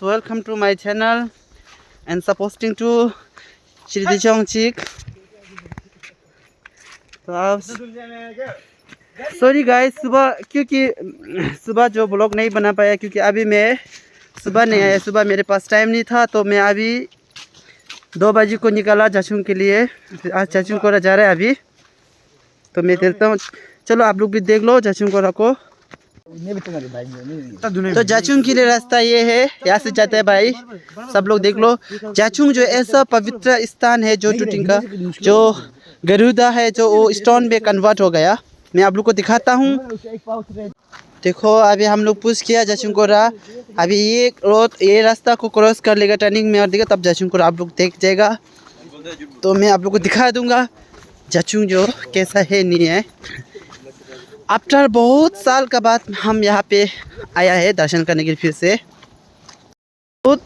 Welcome to my channel and supporting to Shri Chongchik. Sorry guys सुबह जो blog नहीं बना पाया क्योंकि अभी मैं सुबह नहीं आया। सुबह मेरे पास टाइम नहीं था तो मैं अभी 2 बजे को निकला जाचुंग के लिए। आज जाचुंग कोरा जा रहा है अभी, तो मैं देखता हूँ। चलो आप लोग भी देख लो जाचुंग कोरा को। तो जाचुंग के लिए रास्ता ये है, यहाँ से जाता है भाई। सब लोग देख लो। जाचुंग जो ऐसा पवित्र स्थान है जो टूटिंग का जो गरुदा है जो वो स्टोन में कन्वर्ट हो गया। मैं आप लोग को दिखाता हूँ। देखो अभी हम लोग पुश किया जाचुंग कोरा। अभी ये रास्ता को क्रॉस कर लेगा टर्निंग में और देगा तब जाचुंग कोरा आप लोग देख जाएगा। तो मैं आप लोग को दिखा दूंगा जाचुंग जो कैसा है नहीं है। आफ्टर बहुत साल का बाद हम यहाँ पे आया है दर्शन करने के लिए। फिर से बहुत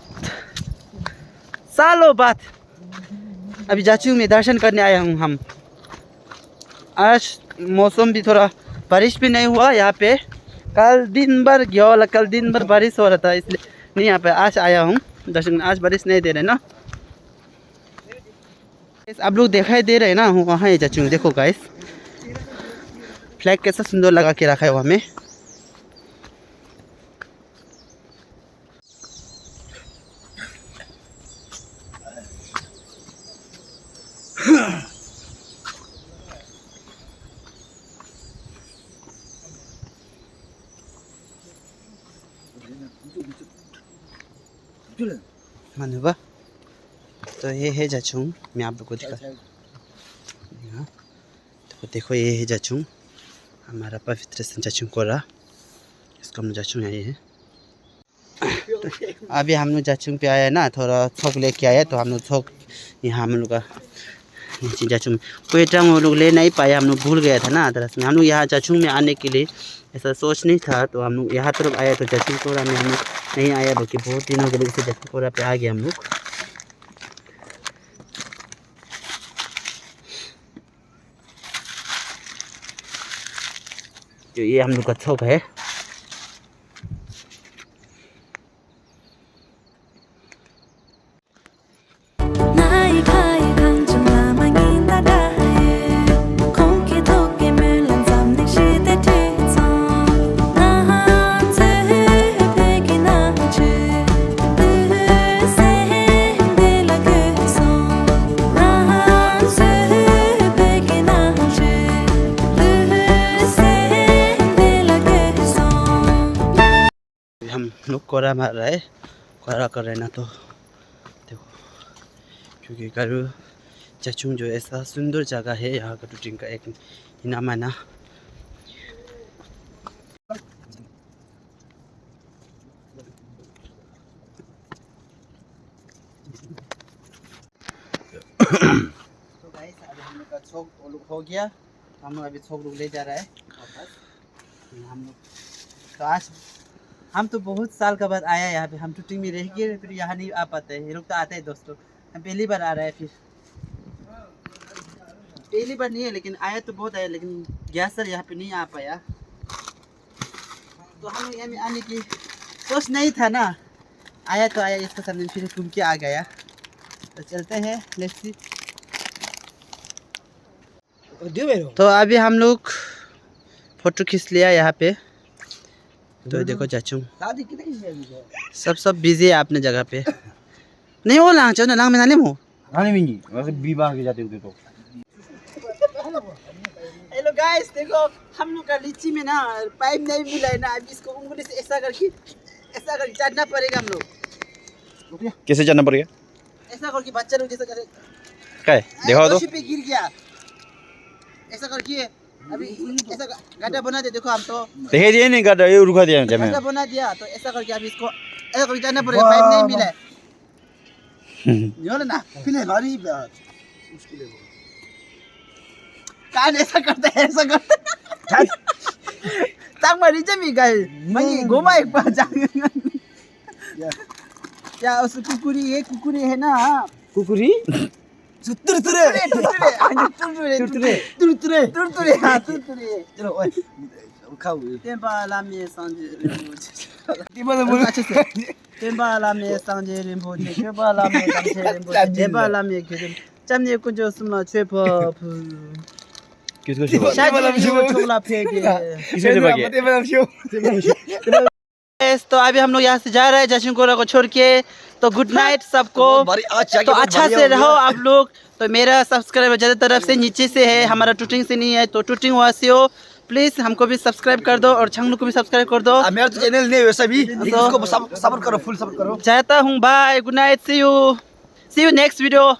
सालों बाद अभी जाचुंग में दर्शन करने आया हूँ हम। आज मौसम भी थोड़ा बारिश भी नहीं हुआ यहाँ पे। कल दिन भर बारिश हो रहा था इसलिए नहीं यहाँ पे आज आया हूँ दर्शन। आज बारिश नहीं दे रहे ना। आप लोग दिखाई दे रहे हैं ना, वहाँ है जाचुंग। देखो गाइस फ्लैग कैसा सुंदर लगा के रखा है वहाँ में। मानुबा तो ये है जाचुंग। मैं आप लोग को दिखा। तो देखो ये है जाचुंग, हमारा पवित्र जाचुंग कोरा। इसको हम जाचुंग आए हैं। तो अभी हम लोग जाचुंग पे आए ना, थोड़ा थोक लेके आए तो हम लोग थोक यहाँ हम लोग का नीचे जाचुंग कोयटा में हम लोग ले नहीं पाया। हम लोग भूल गया था ना दरअसल में। हम लोग यहाँ जाचुंग में आने के लिए ऐसा सोच नहीं था तो हम लोग यहाँ तरफ आए। तो जाचुंग कोरा में हम लोग नहीं आया बल्कि बहुत दिनों के लिए जाचुंग कोरा पे आ गए हम लोग। तो ये हम लोग का थोक है। हम लोग कोरा मार रहा है, कोरा कर रहे ना। तो देखो क्योंकि गरु जाचुंग जो ऐसा सुंदर जगह है, यहाँ का टूटिंग का एक इनाम है ना। तो गाइस अभी हम लोग का छौक हो गया। हम लोग अभी छौक ले जा रहा है वापस। हम लोग तो आज हम तो बहुत साल के बाद आया यहाँ पे। हम टूटिंग में रह गए फिर यहाँ नहीं आ पाते हैं। ये लोग तो आते हैं दोस्तों। हम पहली बार आ रहा है। फिर पहली बार नहीं है लेकिन आया तो बहुत आया, लेकिन गैस सर यहाँ पे नहीं आ पाया। तो हम यहाँ में आने की सोच नहीं था ना। आया तो आया इसके सामने, फिर घूम के आ गया। तो चलते हैं लेट्स सी। तो अभी हम लोग फोटो खींच लिया यहाँ पे। तो देखो जाचुंग सब बिजी है अपने जगह पे। नहीं वो लांग ना लांग में नाले मो आने में नहीं वैसे विवाह के जाते होते तो। हेलो गाइस देखो हम लोग का लीची में ना पाइप नहीं मिला है ना। अभी इसको उंगली से ऐसा करके चाटना पड़ेगा हम लोग। कैसे जाना पड़ेगा? ऐसा करके बच्चा लोग जैसा करे। क्या है दिखाओ तो। पे गिर गया ऐसा करके। अभी ऐसा गड्ढा बना दे। देखो हम तो देखे दिए नहीं गड्ढा, ये रुका दिया जमीन। गड्ढा बना दिया तो ऐसा करके अभी इसको ऐसा करके जाना पड़ेगा। पाइप नहीं मिला है ना। फिर भारी मुश्किल है। कान ऐसा करता है ऐसा करता है। तंग मरी जमी गए मनी घुमा एक बार जाएंगे। क्या उस कुकुरी है ना। कुकुरी तुरतुरे चलो ओए खाओ। टेम्पा लामी सांझ टिमो अच्छे से 템바람에 상제림 보지 템바람에 상제림 보지 템바람에 기름 짬니 군조 숨나 최퍼 किसको सेवा 샤지 छोला फेंके किसको सेवा किया तो अभी हम लोग यहाँ से जा रहे हैं जशन गोरा को छोड़ के तो गुड नाइट सबको तो अच्छा से रहो आप लोग तो मेरा सब्सक्राइबर ज़्यादा तरफ से नीचे से है हमारा टूटिंग से नहीं है तो टूटिंग वासियों प्लीज़ हमको भी सब्सक्राइब कर दो और छंगनू को भी सब्सक्राइब कर दो मेरा तो चैनल नहीं है वैसा भी लेकिन उसको सपोर्ट करो फुल सपोर्ट करो चाहता हूँ bye good night see you next video